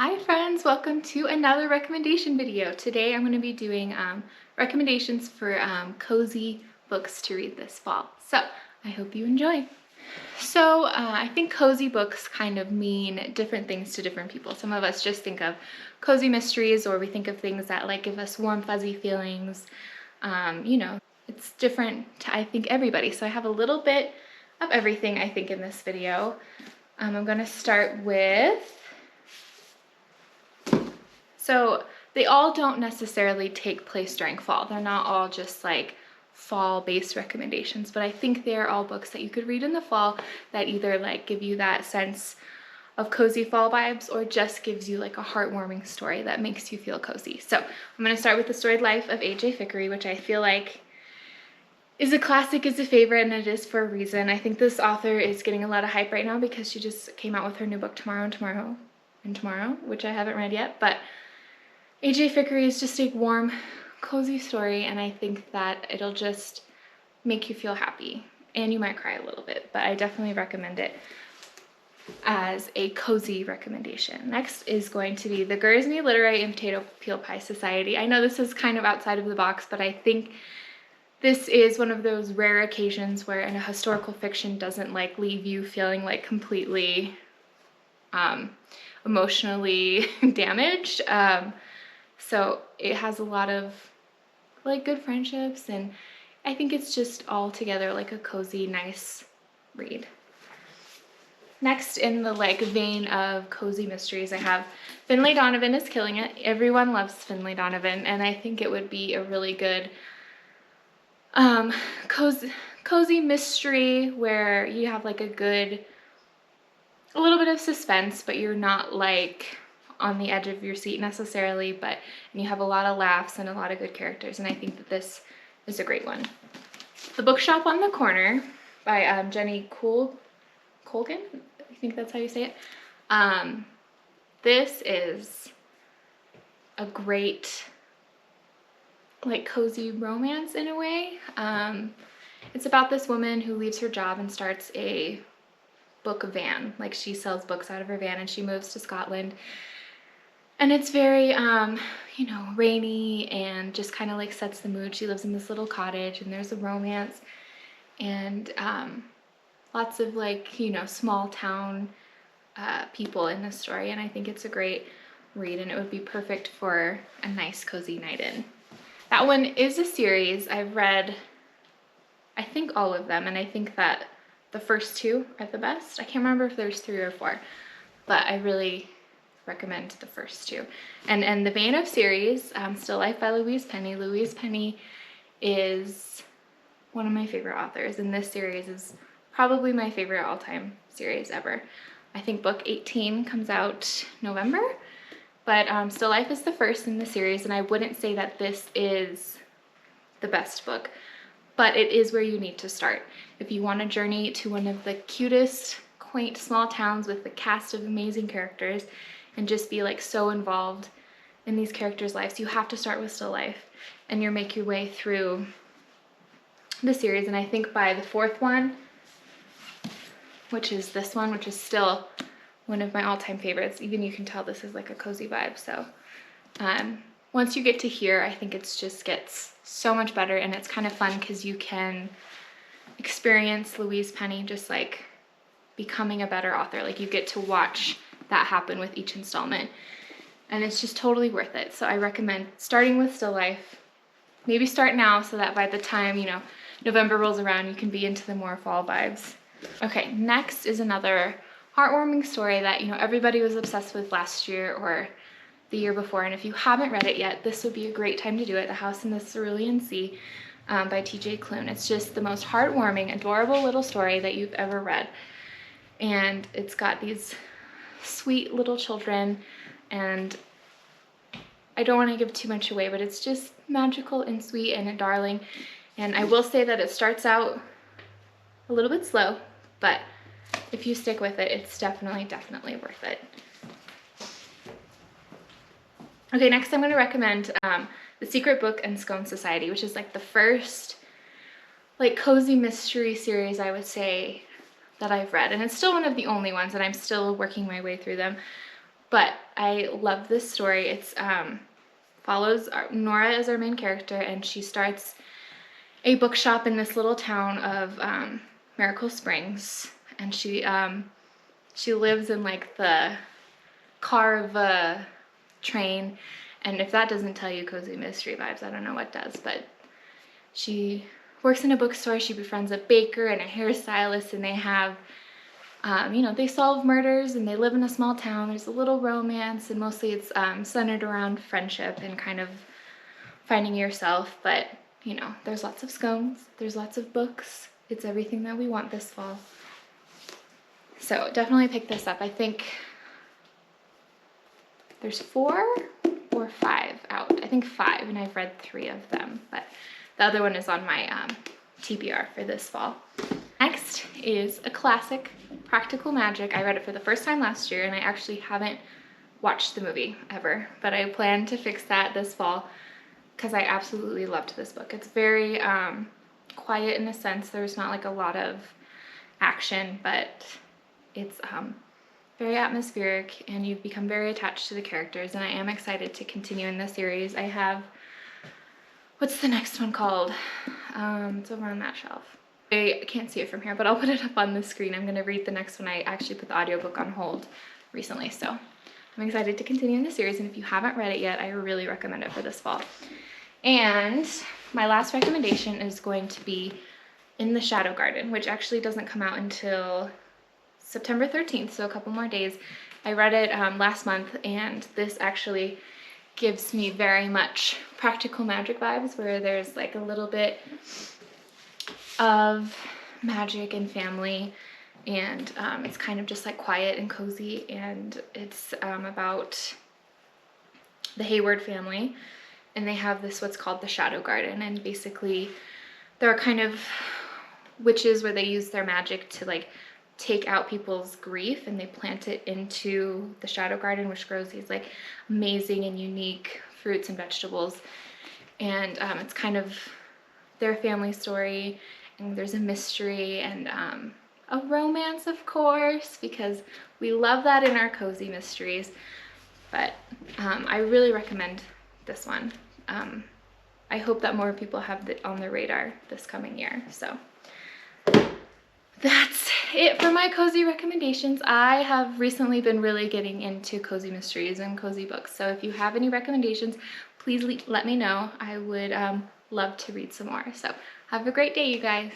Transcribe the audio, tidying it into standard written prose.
Hi friends, welcome to another recommendation video. Today I'm going to be doing recommendations for cozy books to read this fall. So I hope you enjoy. So I think cozy books kind of mean different things to different people. Some of us just think of cozy mysteries, or we think of things that like give us warm fuzzy feelings. It's different to I think everybody. So I have a little bit of everything I think in this video. I'm going to start with So they all don't necessarily take place during fall. They're not all just like fall-based recommendations, but I think they're all books that you could read in the fall that either like give you that sense of cozy fall vibes or just gives you like a heartwarming story that makes you feel cozy. So I'm going to start with The Storied Life of A.J. Fickery, which I feel like is a classic, is a favorite, and it is for a reason. I think this author is getting a lot of hype right now because she just came out with her new book Tomorrow, which I haven't read yet, but A.J. Fickery is just a warm, cozy story, and I think that it'll just make you feel happy, and you might cry a little bit, but I definitely recommend it as a cozy recommendation. Next is going to be The Guernsey Literary and Potato Peel Pie Society. I know this is kind of outside of the box, but I think this is one of those rare occasions where a historical fiction doesn't like leave you feeling like completely emotionally damaged. So it has a lot of like good friendships, and I think it's just all together like a cozy, nice read. Next, in the like vein of cozy mysteries, I have Finlay Donovan is Killing It. Everyone loves Finlay Donovan, and I think it would be a really good cozy mystery where you have like a little bit of suspense, but you're not like on the edge of your seat necessarily, and you have a lot of laughs and a lot of good characters, and I think that this is a great one. The Bookshop on the Corner by Jenny Colgan, I think that's how you say it. This is a great like cozy romance in a way. It's about this woman who leaves her job and starts a book van. Like she sells books out of her van, and she moves to Scotland. And it's very, rainy and just kind of like sets the mood. She lives in this little cottage, and there's a romance and lots of like, small town people in this story. And I think it's a great read, and it would be perfect for a nice cozy night in. That one is a series. I've read, I think, all of them, and I think that the first two are the best. I can't remember if there's 3 or 4, but I really recommend the first 2. And the vein of series, Still Life by Louise Penny. Louise Penny is one of my favorite authors, and this series is probably my favorite all-time series ever. I think book 18 comes out November, but Still Life is the first in the series, and I wouldn't say that this is the best book, but it is where you need to start. If you want to journey to one of the cutest, quaint small towns with a cast of amazing characters and just be like so involved in these characters' lives, you have to start with Still Life, and you make your way through the series. And I think by the 4th one, which is this one, which is still one of my all-time favorites, even you can tell this is like a cozy vibe. So once you get to here, I think it's just gets so much better, and it's kind of fun because you can experience Louise Penny just like becoming a better author. Like you get to watch that happen with each installment, and it's just totally worth it. So I recommend starting with Still Life. Maybe start now so that by the time November rolls around, you can be into the more fall vibes. Okay, next is another heartwarming story that everybody was obsessed with last year or the year before, and if you haven't read it yet, this would be a great time to do it. The House in the Cerulean Sea by T.J. Klune. It's just the most heartwarming, adorable little story that you've ever read, and it's got these sweet little children, and I don't want to give too much away, but it's just magical and sweet and darling. And I will say that it starts out a little bit slow, but if you stick with it, it's definitely worth it. Okay, next I'm going to recommend The Secret Book and Scone Society, which is like the first like cozy mystery series I would say that I've read, and it's still one of the only ones, and I'm still working my way through them. But I love this story. It's follows Nora as our main character, and she starts a bookshop in this little town of Miracle Springs, and she lives in like the car of a train, and if that doesn't tell you cozy mystery vibes, I don't know what does. But she works in a bookstore. She befriends a baker and a hairstylist, and they have you know, they solve murders, and they live in a small town. There's a little romance, and mostly it's centered around friendship and kind of finding yourself. But you know, there's lots of scones, there's lots of books. It's everything that we want this fall. So definitely pick this up. I think there's 4 or 5 out. I think 5, and I've read 3 of them, but the other one is on my TBR for this fall. Next is a classic, Practical Magic. I read it for the first time last year, and I actually haven't watched the movie ever, but I plan to fix that this fall because I absolutely loved this book. It's very quiet in a sense. There's not like a lot of action, but it's very atmospheric, and you've become very attached to the characters, and I am excited to continue in the series. I have, what's the next one called? It's over on that shelf. I can't see it from here, but I'll put it up on the screen. I'm gonna read the next one. I actually put the audiobook on hold recently, so I'm excited to continue in the series, and if you haven't read it yet, I really recommend it for this fall. And my last recommendation is going to be In the Shadow Garden, which actually doesn't come out until September 13th, so a couple more days. I read it last month, and this actually gives me very much Practical Magic vibes, where there's like a little bit of magic and family, and it's kind of just like quiet and cozy, and it's about the Hayward family, and they have this what's called the Shadow Garden, and basically there are kind of witches where they use their magic to like take out people's grief, and they plant it into the Shadow Garden, which grows these like amazing and unique fruits and vegetables, and it's kind of their family story, and there's a mystery and a romance, of course, because we love that in our cozy mysteries. But I really recommend this one. I hope that more people have it on their radar this coming year. So that's it for my cozy recommendations. I have recently been really getting into cozy mysteries and cozy books, so if you have any recommendations, please let me know. I would love to read some more. So have a great day, you guys.